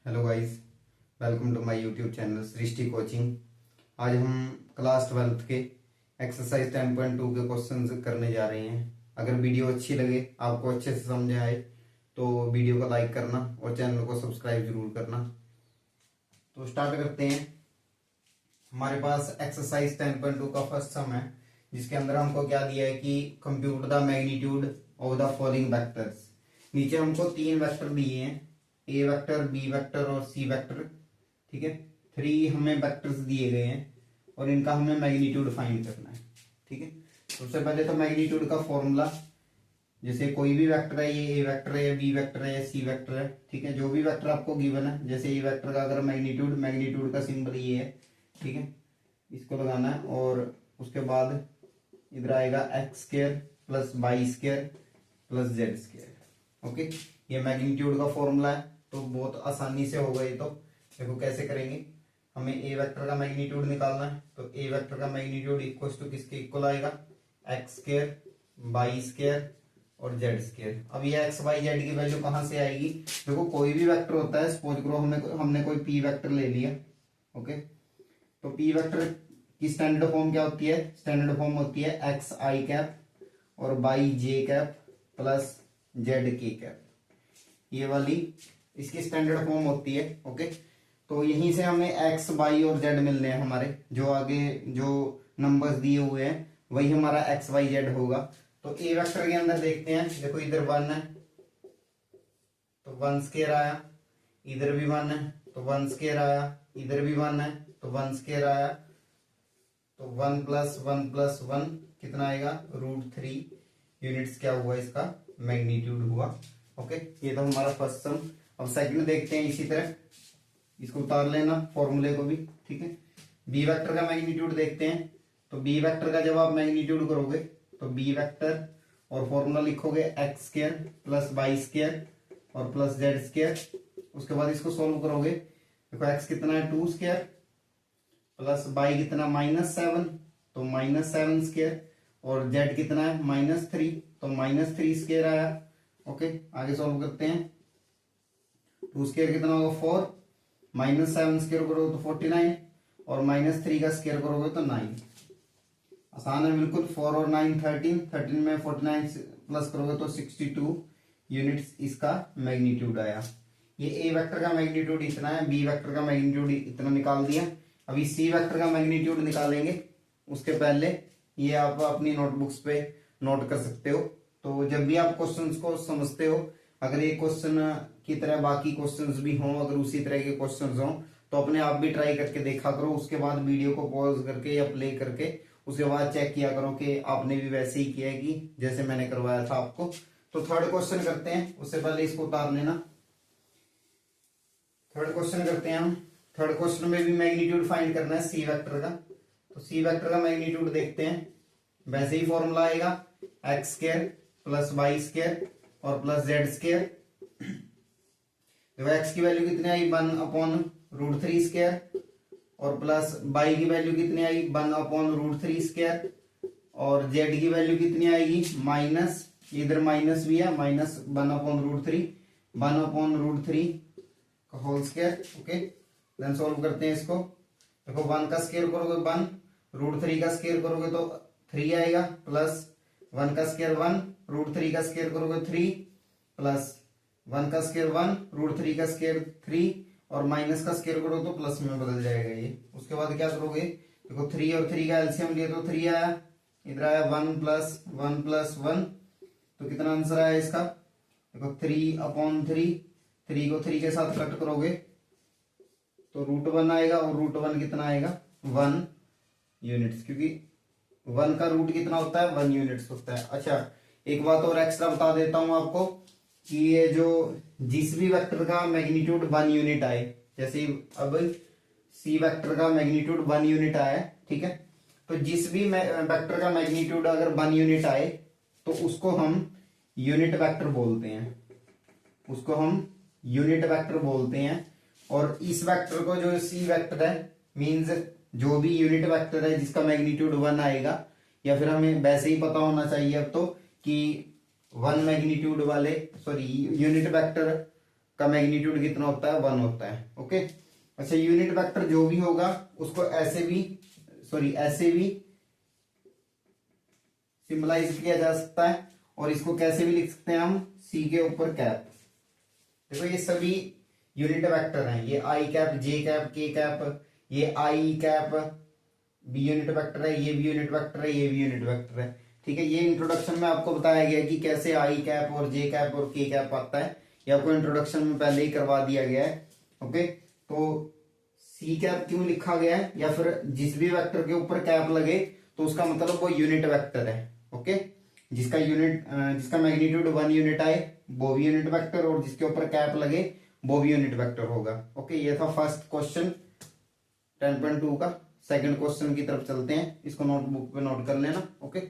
Hello guys, welcome to my YouTube channel Srishti coaching. आज हम class 12th के exercise 10.2 के क्वेश्चंस करने जा रहे हैं। अगर वीडियो अच्छी लगे, आपको अच्छे से समझ आए तो वीडियो को लाइक करना और चैनल को सब्सक्राइब जरूर करना। तो स्टार्ट करते हैं। हमारे पास एक्सरसाइज 10.2 का फर्स्ट सम है, जिसके अंदर हमको क्या दिया है कि compute the magnitude of the following vectors. नीचे हमको 3 वेक्टर दिए हैं, ए वेक्टर, बी वेक्टर और सी वेक्टर। ठीक है, 3 हमें वेक्टर्स दिए गए हैं और इनका हमें मैग्नीट्यूड फाइंड करना है। ठीक है, सबसे पहले तो मैग्नीट्यूड का फॉर्मूला, जैसे कोई भी वेक्टर है, ये ए वेक्टर है, बी वेक्टर है, सी वेक्टर है। ठीक है, जो भी वेक्टर आपको गिवन है, जैसे ए वेक्टर का अगर मैग्नीट्यूड का सिंबल ये है। ठीक है, इसको लगाना है और उसके बाद इधर आएगा x square plus y square plus z square. Okay, ये मैग्नीट्यूड का फॉर्मूला है, तो बहुत आसानी से होगा ये। तो देखो कैसे करेंगे। हमें ए वेक्टर का मैग्नीट्यूड निकालना है, तो ए वेक्टर का मैग्नीट्यूड इक्वल टू किसके इक्वल आएगा, एक्स स्क्वायर वाई स्क्वायर और जेड स्क्वायर। अब ये एक्स वाई जेड की वैल्यू कहाँ से आएगी। देखो कोई भी वेक्टर होता है, सपोज करो हमने कोई पी वेक्टर ले लिया। ओके, तो पी वेक्टर की स्टैंडर्ड फॉर्म क्या होती है, स्टैंडर्ड फॉर्म होती है एक्स आई कैप और वाई जे कैप प्लस जेड के कैप। ये वाली इसकी स्टैंडर्ड फॉर्म होती है। ओके, तो यहीं से हमें एक्स वाई और जेड मिलने हैं। हमारे जो आगे जो नंबर्स दिए हुए हैं वही हमारा एक्स वाई जेड होगा। तो ए वेक्टर के अंदर देखते हैं, देखो इधर 1 है तो 1 स्क्वायर आया, इधर भी 1 है तो 1 स्क्वायर आया, इधर भी 1 है तो 1 स्क्वायर आया। तो 1 प्लस 1 प्लस 1 कितना आएगा, √3 यूनिट्स क्या हुआ, इसका मैग्नीट्यूड हुआ। ओके, ये तो हमारा फर्स्ट सम। अब सेकंड देखते हैं, इसी तरह इसको उतार लेना फॉर्मूले को भी। ठीक है, बी वेक्टर का मैग्नीट्यूड देखते हैं। तो बी वेक्टर का जब आप मैग्नीट्यूड करोगे तो बी वेक्टर और फॉर्मूला लिखोगे x square plus y square और प्लस जेड स्क्वायर। उसके बाद इसको सोल्व करोगे, देखो एक्स कितना है 2 स्क्वायर प्लस वाई कितना -7 तो -7 स्क्वायर और जेड कितना है -3 तो -3 स्क्वायर आया। ओके, आगे सॉल्व करते हैं। 2 स्क्वायर कितना होगा 4, -7 स्क्वायर करोगे तो 49 और -3 का स्क्वायर करोगे तो 9। आसान है बिल्कुल। 4 और 9 13 में 49 प्लस करोगे तो 62 यूनिट्स इसका मैग्नीट्यूड आया। ये ए वेक्टर का मैग्नीट्यूड इतना है, बी वेक्टर का मैग्नीट्यूड इतना निकाल दिया। अभी सी वेक्टर का मैग्नीट्यूड निकालेंगे, उसके पहले ये आप अपनी नोटबुक्स पे नोट कर सकते हो। तो जब भी आप क्वेश्चंस को समझते हो, अगर ये क्वेश्चन की तरह बाकी क्वेश्चंस भी हों, अगर उसी तरह के क्वेश्चंस हों, तो अपने आप भी ट्राई करके देखा करो। उसके बाद वीडियो को पॉज करके या प्ले करके उसके बाद चेक किया करो कि आपने भी वैसे ही किया है कि जैसे मैंने करवाया था आपको। तो थर्ड क्वेश्चन करते हैं, उससे पहले इसको उतार लेना। थर्ड क्वेश्चन करते हैं हम। थर्ड क्वेश्चन में भी मैग्नीट्यूड फाइंड करना है सी वेक्टर का। तो सी वेक्टर का मैग्नीट्यूड देखते हैं, वैसे ही फॉर्मूला आएगा x square plus y square और प्लस जेड स्क्वायर। देखो एक्स की वैल्यू कितनी आई 1/√3 स्क्वायर और प्लस वाई की वैल्यू कितनी आई 1/√3 स्क्वायर और जेड की वैल्यू कितनी आएगी माइनस, इधर माइनस भी है, -1/√3 का whole square. Okay, then solve करते हैं इसको। देखो 1 का स्क्वायर करोगे 1, √3 का स्क्वायर करोगे तो 3 आएगा, प्लस 1 का स्क्वायर 1, √3 का स्क्वायर करोगे 3 प्लस 1 का स्क्वायर 1, √3 का स्क्वायर 3 और माइनस का स्क्वायर करो तो प्लस में बदल जाएगा ये। उसके बाद क्या करोगे, देखो 3 और 3 का एलसीएम लिया तो 3 आया, इधर आया 1 प्लस 1 प्लस 1, तो कितना आंसर आया इसका, देखो 3/3। 3 को 3 के साथ कट करोगे तो √1 आएगा और √1 कितना आएगा 1 यूनिट्स, क्योंकि 1 का रूट कितना होता है 1 यूनिट्स होता है। अच्छा, एक बात और एक्स्ट्रा बता देता हूं आपको कि ये जो जिस भी वेक्टर का मैग्नीट्यूड 1 यूनिट आए, जैसे अब सी वेक्टर का मैग्नीट्यूड 1 यूनिट आया, ठीक है, तो जिस भी वेक्टर का मैग्नीट्यूड अगर 1 यूनिट आए तो उसको हम यूनिट वेक्टर बोलते हैं, उसको हम यूनिट वेक्टर बोलते हैं। और इस वेक्टर को जो सी वेक्टर है मींस जो भी यूनिट वेक्टर है जिसका मैग्नीट्यूड 1 आएगा, या फिर हमें वैसे ही पता होना चाहिए अब तो कि 1 मैग्नीट्यूड वाले यूनिट वेक्टर का मैग्नीट्यूड कितना होता है, 1 होता है। ओके, अच्छा यूनिट वेक्टर जो भी होगा उसको ऐसे भी सिंबलाइज किया जा सकता है, और इसको कैसे भी लिख सकते हैं हम, सी के ऊपर कैप। देखो ये सभी यूनिट वेक्टर हैं, ये आई कैप, जे कैप, के कैप, ये आई कैप बी यूनिट वेक्टर है, ये भी यूनिट वेक्टर है, ये भी यूनिट वेक्टर है। ठीक है, ये इंट्रोडक्शन में आपको बताया गया कि कैसे आई कैप और जे कैप और के कैप आता है, ये आपको इंट्रोडक्शन में पहले ही करवा दिया गया है। ओके, तो सी कैप क्यों लिखा गया है, या फिर जिस भी वेक्टर के ऊपर कैप लगे तो उसका मतलब वो यूनिट वेक्टर है। ओके, जिसका मैग्नीट्यूड 1 यूनिट आए वो भी यूनिट वेक्टर, और जिसके ऊपर कैप लगे वो भी यूनिट वेक्टर होगा। ओके, ये था फर्स्ट क्वेश्चन 10.2 का। सेकंड क्वेश्चन की तरफ चलते हैं, इसको नोटबुक पे नोट कर लेना। ओके,